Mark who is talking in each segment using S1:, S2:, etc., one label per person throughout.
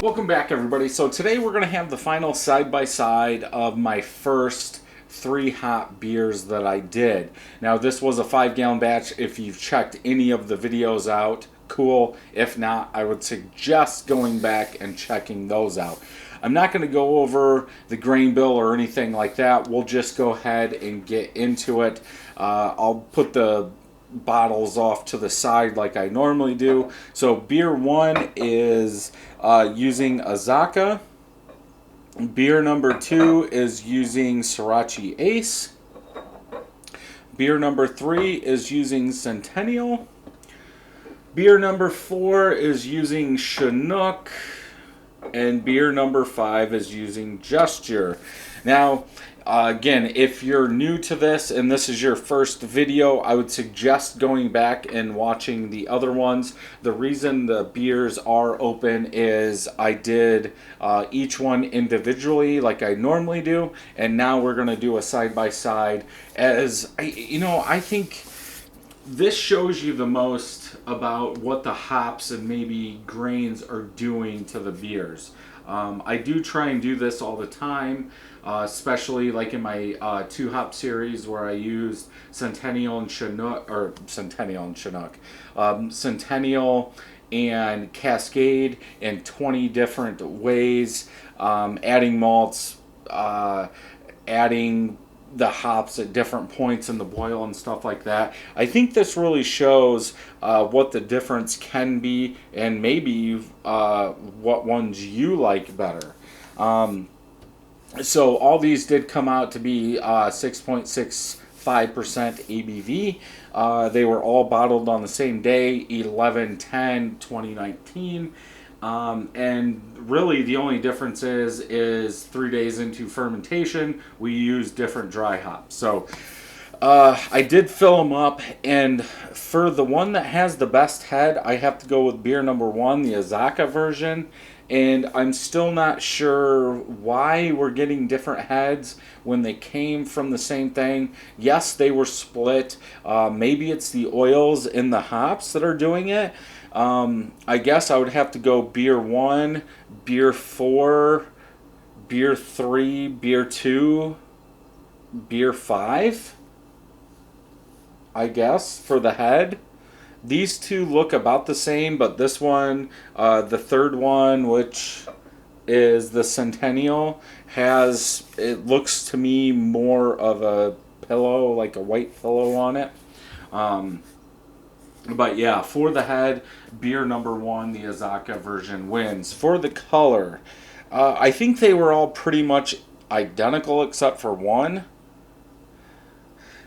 S1: Welcome back, everybody. So today we're going to have the final side-by-side of my first 3 hop beers that I did. Now this was a 5-gallon batch. If you've checked any of the videos out, cool. If not, I would suggest going back and checking those out. I'm not going to go over the grain bill or anything like that. We'll just go ahead and get into it. I'll put the bottles off to the side like I normally do. So beer 1 is using Azaka. Beer number 2 is using Sriracha Ace. Beer number 3 is using Centennial. Beer number 4 is using Chinook. And beer number 5 is using Gesture. Now, again, if you're new to this and this is your first video, I would suggest going back and watching the other ones. The reason the beers are open is I did each one individually like I normally do, and now we're going to do a side-by-side. As I think this shows you the most about what the hops and maybe grains are doing to the beers. I do try and do this all the time, especially like in my 2-hop series where I used Centennial and Chinook, Centennial and Cascade in 20 different ways, adding malts, adding the hops at different points in the boil and stuff like that. I think this really shows what the difference can be and maybe what ones you like better. So all these did come out to be 6.65% ABV. They were all bottled on the same day, 11/10/2019. And really the only difference is 3 days into fermentation, we use different dry hops. So I did fill them up, and for the one that has the best head, I have to go with beer number 1, the Azaka version. And I'm still not sure why we're getting different heads when they came from the same thing. Yes, they were split. Maybe it's the oils in the hops that are doing it. I guess I would have to go beer 1, beer 4, beer 3, beer 2, beer 5, I guess, for the head. These two look about the same, but this one, the third one, which is the Centennial, it looks to me more of a pillow, like a white pillow on it. But yeah, for the head, beer number 1, the Azaka version, wins. For the color, I think they were all pretty much identical except for one.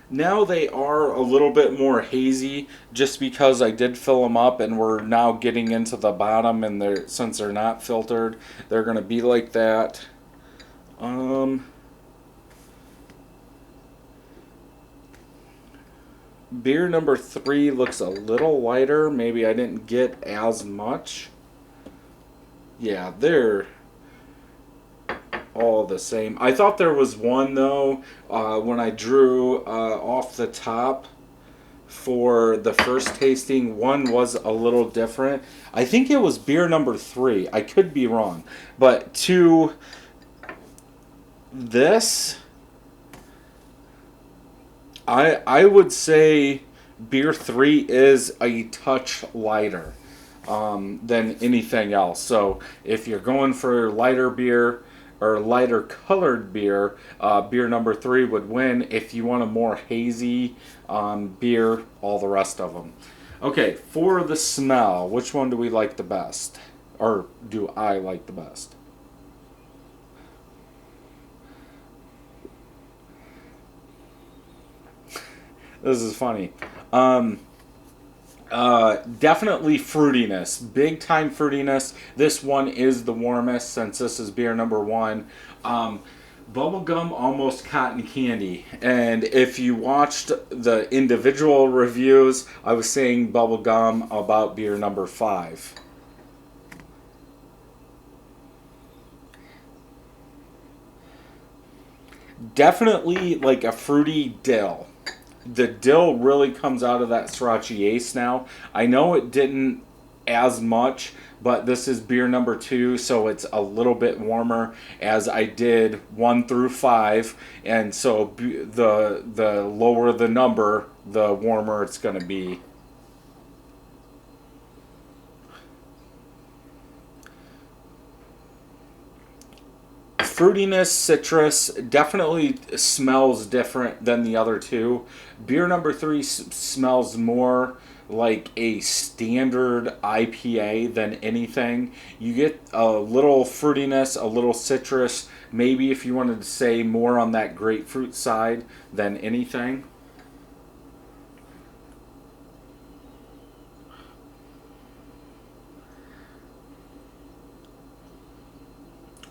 S1: Now they are a little bit more hazy just because I did fill them up and we're now getting into the bottom, and since they're not filtered, they're going to be like that. Beer number 3 looks a little lighter. Maybe I didn't get as much. Yeah, they're all the same. I thought there was one though, when I drew off the top for the first tasting, one was a little different. I think it was beer number 3. I could be wrong. But to this, I would say beer 3 is a touch lighter than anything else. So if you're going for lighter beer or lighter colored beer, beer number 3 would win. If you want a more hazy beer, all the rest of them. Okay, for the smell, which one do we like the best? Or do I like the best? This is funny. Definitely fruitiness, big time fruitiness. This one is the warmest since this is beer number 1. Bubblegum, almost cotton candy. And if you watched the individual reviews, I was saying bubblegum about beer number 5. Definitely like a fruity dill. The dill really comes out of that Sriracha Ace now. I know it didn't as much, but this is beer number 2, so it's a little bit warmer, as I did 1 through 5, and so the lower the number, the warmer it's going to be. Fruitiness, citrus, definitely smells different than the other two. Beer number 3 smells more like a standard IPA than anything. You get a little fruitiness, a little citrus, maybe if you wanted to say more on that grapefruit side than anything.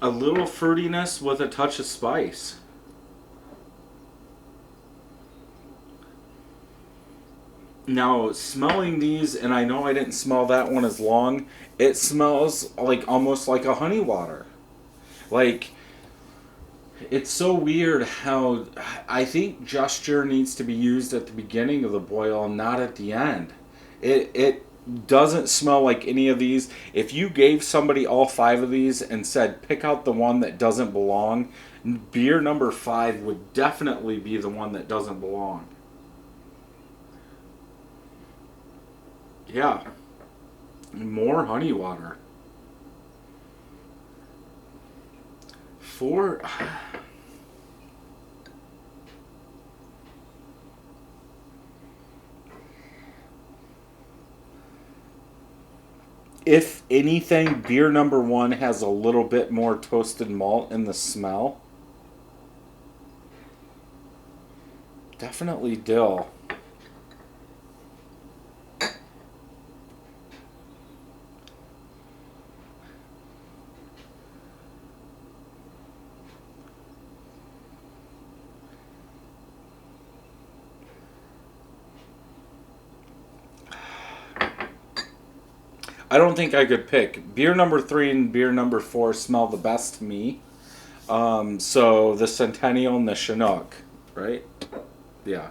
S1: A little fruitiness with a touch of spice. Now, smelling these, and I know I didn't smell that one as long, it smells like almost like a honey water. Like, it's so weird how I think gesture needs to be used at the beginning of the boil and not at the end. It doesn't smell like any of these. If you gave somebody all 5 of these and said pick out the one that doesn't belong, beer number 5 would definitely be the one that doesn't belong. Yeah, more honey water. For if anything, beer number 1 has a little bit more toasted malt in the smell. Definitely dill. I don't think I could pick. Beer number 3 and beer number 4 smell the best to me. So the Centennial and the Chinook, right? Yeah.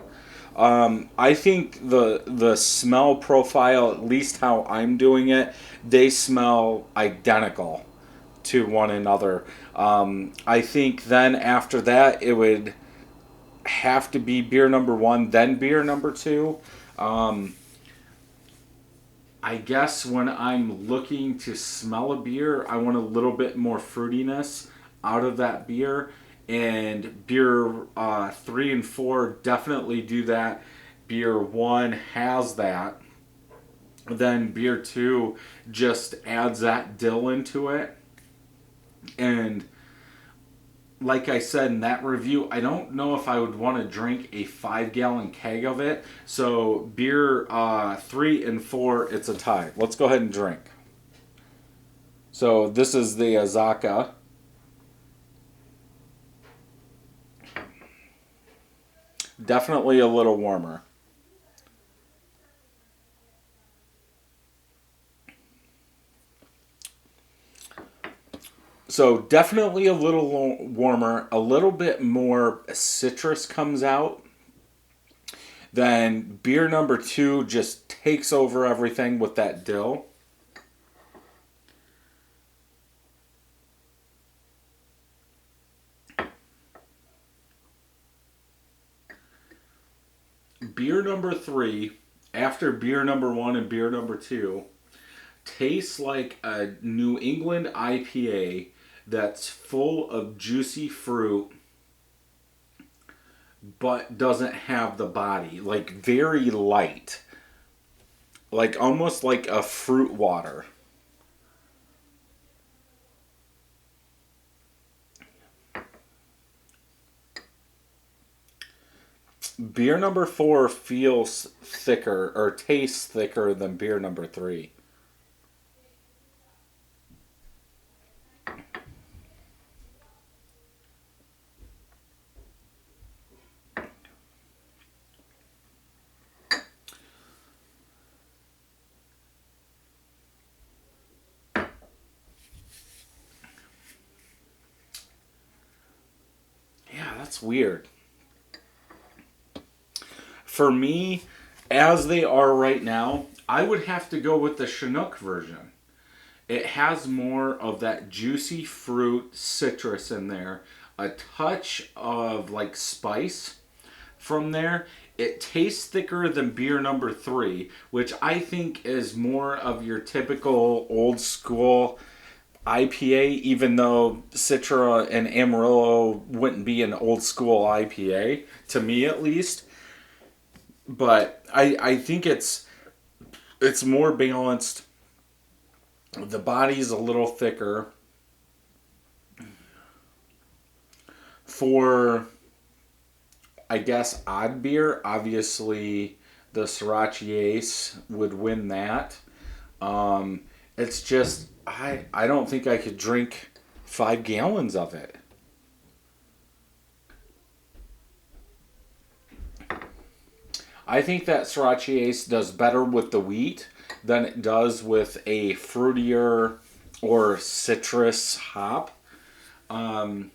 S1: I think the smell profile, at least how I'm doing it, they smell identical to one another. I think then after that it would have to be beer number 1, then beer number 2. Um, I guess when I'm looking to smell a beer, I want a little bit more fruitiness out of that beer. And beer 3 and 4 definitely do that. Beer 1 has that. Then beer 2 just adds that dill into it. And like I said in that review, I don't know if I would want to drink a 5-gallon keg of it. So beer 3 and 4, it's a tie. Let's go ahead and drink. So this is the Azaka. Definitely a little warmer. So definitely a little warmer. A little bit more citrus comes out. Then beer number 2 just takes over everything with that dill. Beer number 3, after beer number 1 and beer number 2, tastes like a New England IPA that's full of juicy fruit but doesn't have the body. Like very light. Like almost like a fruit water. Beer number 4 feels thicker or tastes thicker than beer number 3. Yeah, that's weird. For me, as they are right now, I would have to go with the Chinook version. It has more of that juicy fruit citrus in there, a touch of like spice from there. It tastes thicker than beer number 3, which I think is more of your typical old school IPA, even though Citra and Amarillo wouldn't be an old school IPA, to me at least. But I think it's more balanced. The body's a little thicker. For, I guess, odd beer, obviously the Sriracha Ace would win that. It's just, I don't think I could drink 5 gallons of it. I think that Sriracha Ace does better with the wheat than it does with a fruitier or citrus hop. Um,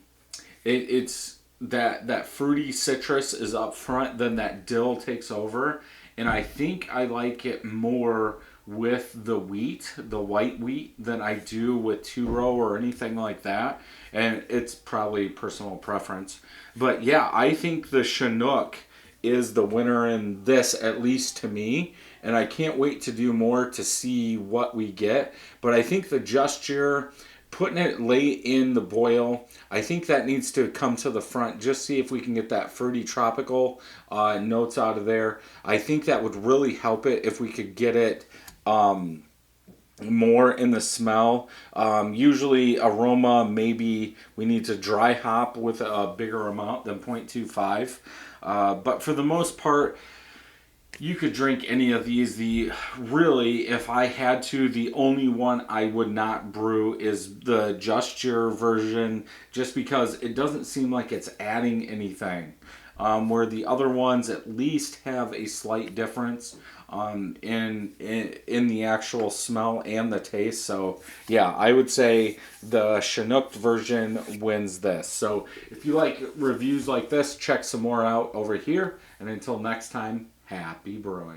S1: it's that fruity citrus is up front, then that dill takes over, and I think I like it more with the wheat, the white wheat, than I do with two row or anything like that. And it's probably personal preference, but yeah, I think the Chinook is the winner in this, at least to me. And I can't wait to do more to see what we get. But I think the gesture, putting it late in the boil, I think that needs to come to the front. Just see if we can get that fruity tropical notes out of there. I think that would really help it if we could get it more in the smell. Usually aroma, maybe we need to dry hop with a bigger amount than 0.25. But for the most part, you could drink any of these. The really, if I had to, the only one I would not brew is the gesture version, just because it doesn't seem like it's adding anything. Where the other ones at least have a slight difference in the actual smell and the taste. So yeah, I would say the Chinook version wins this. So if you like reviews like this, check some more out over here. And until next time, happy brewing.